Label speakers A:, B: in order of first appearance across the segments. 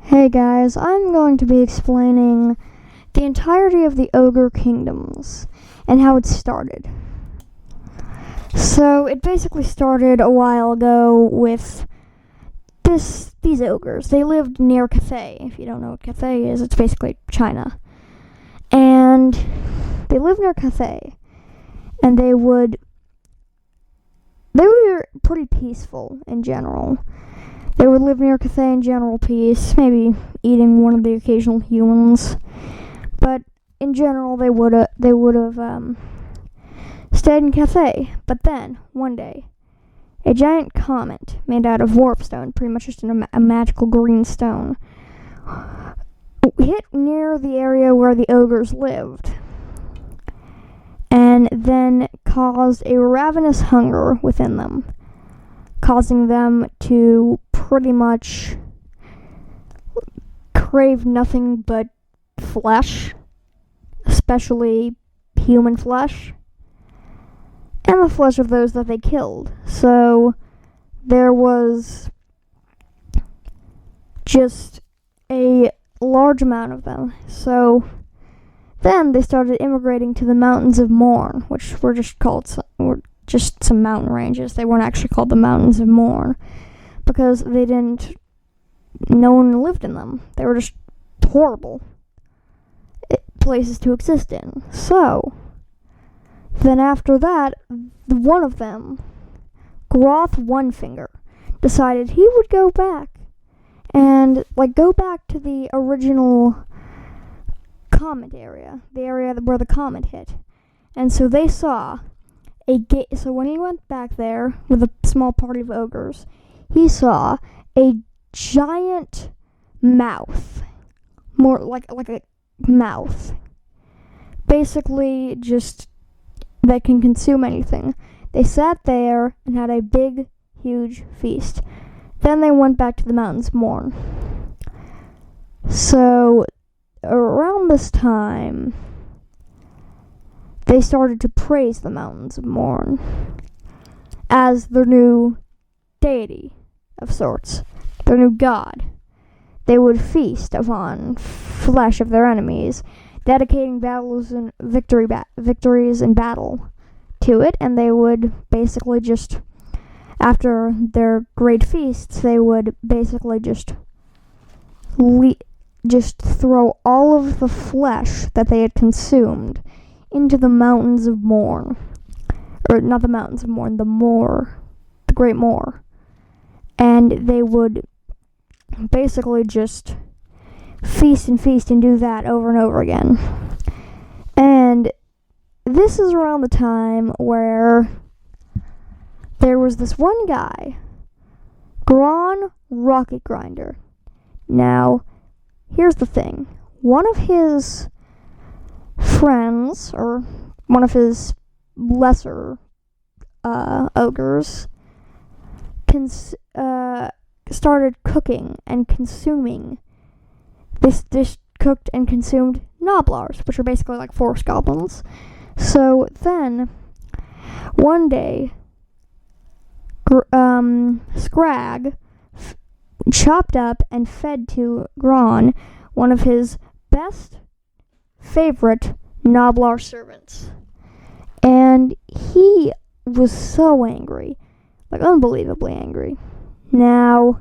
A: Hey guys, I'm going to be explaining the entirety of the Ogre Kingdoms and how it started. So, it basically started a while ago with these ogres. They lived near Cathay. If you don't know what Cathay is, it's basically China. And they lived near Cathay. And they were pretty peaceful in general. They would live near Cathay in general peace, maybe eating one of the occasional humans. But in general, they would have stayed in Cathay. But then, one day, a giant comet made out of warpstone, pretty much just a magical green stone, hit near the area where the ogres lived, and then caused a ravenous hunger within them, causing them to pretty much crave nothing but flesh, especially human flesh, and the flesh of those that they killed. So there was just a large amount of them. So then they started immigrating to the Mountains of Morn, which were just some mountain ranges. They weren't actually called the Mountains of Morn because no one lived in them. They were just horrible places to exist in. So then after that, one of them, Groth One Finger, decided he would go back and go back to the original comet area, the area where the comet hit. And so they saw a gate. So when he went back there with a small party of ogres, he saw a giant mouth, more like a mouth, basically just that can consume anything. They sat there and had a big, huge feast. Then they went back to the Mountains of Morn. So around this time, they started to praise the Mountains of Morn as their new deity of sorts, their new god. They would feast upon flesh of their enemies, dedicating battles and victories in battle to it, and they would basically just, after their great feasts, they would basically just throw all of the flesh that they had consumed into the Mountains of Morn. Or not the Mountains of Morn, the Great Moor. And they would basically just feast and do that over and over again. And this is around the time where there was this one guy, Gron Rocket Grinder. Now, here's the thing. One of his friends, or one of his lesser ogres, started cooking and consuming this dish, cooked and consumed Noblars, which are basically like forest goblins. So then, one day, Skrag chopped up and fed to Gron one of his best favorite Noblar servants. And he was so angry, unbelievably angry. Now,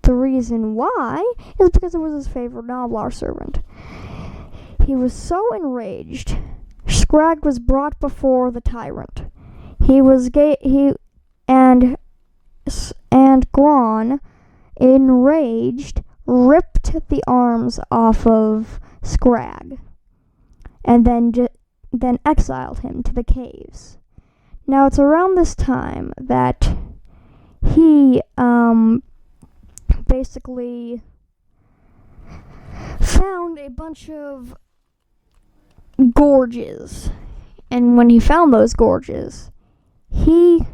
A: the reason why is because it was his favorite Noblar servant. He was so enraged. Skrag was brought before the tyrant. And Gron, enraged, ripped the arms off of Skrag, and then exiled him to the caves. Now it's around this time that he basically found a bunch of gorges, and when he found those gorges, he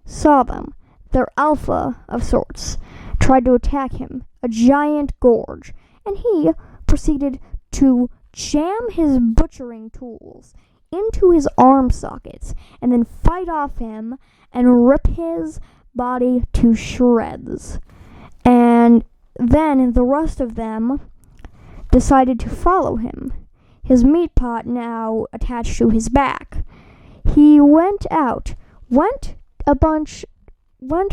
A: saw them. Their alpha of sorts tried to attack him, a giant gorge, and he proceeded to jam his butchering tools into his arm sockets and then fight off him and rip his body to shreds. And then the rest of them decided to follow him, his meat pot now attached to his back. He went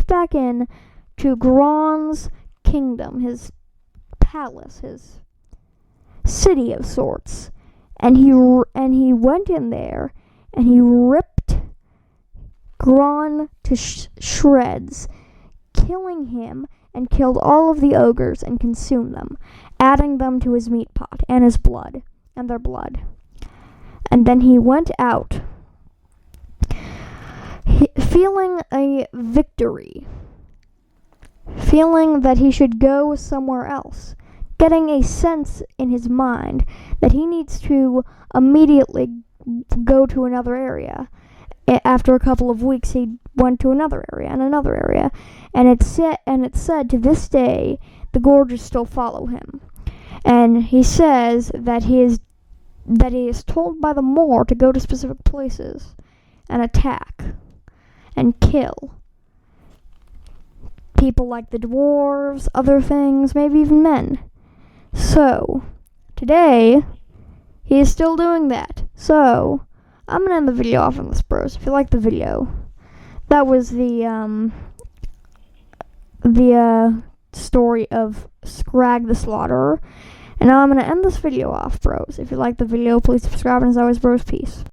A: back in to Gron's kingdom, his palace, his city of sorts, and he went in there and he ripped Gron to shreds, killing him, and killed all of the ogres and consumed them, adding them to his meat pot and his blood and their blood. And then he went out, feeling a victory, feeling that he should go somewhere else, getting a sense in his mind that he needs to immediately go to another area. After a couple of weeks, he went to another area and another area, and it said to this day the gorges still follow him. And he says that he is told by the Moor to go to specific places and attack and kill people like the dwarves, other things, maybe even men. So today he is still doing that. So I'm gonna end the video off on this, bros. If you like the video, that was the story of Skrag the Slaughterer. And now I'm gonna end this video off, bros. If you like the video, please subscribe, and as always, bros, peace.